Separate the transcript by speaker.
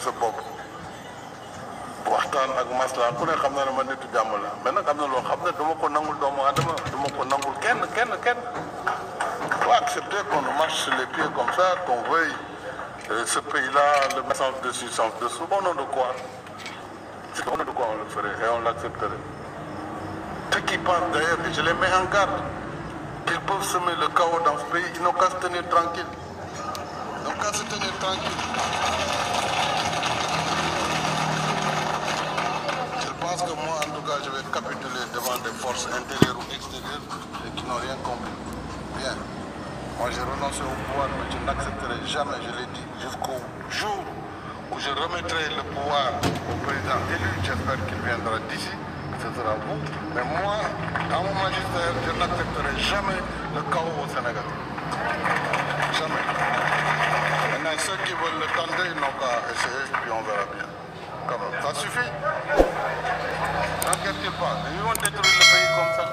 Speaker 1: sa bopp waxtaan ak masla ku ne xam na ne ma nitu jàmm la mais nag am na loo xam ne dama ko nangul doomu adama dama ko nangul kenn faut accepter qu'on marche sur les pieds comme ça qu'on veuille ce pays-là le message de substance dessous au nom de quoi au nom de quoi on le ferait et on l'accepterait. Ceux qui pensent d'ailleurs, et je les mets en garde, qu'ils peuvent semer le chaos dans ce pays, ils n'ont qu'à se tenir tranquilles. Donc qu'à se tenir tranquille. Je pense que moi, en tout cas, je vais capituler devant des forces intérieures ou extérieures et qui n'ont rien compris. Bien. Moi, j'ai renoncé au pouvoir, mais je n'accepterai jamais, je l'ai dit, jusqu'au jour où je remettrai le pouvoir au président élu. J'espère qu'il viendra d'ici, ce sera vous. Mais moi, dans mon magistère, je n'accepterai jamais le chaos au Sénégal. Jamais. Maintenant, ceux qui veulent le tenter, ils n'ont qu'à essayer, puis on verra bien. Quand même. Ça suffit. N'inquiétez pas. Ils vont détruire le pays comme ça.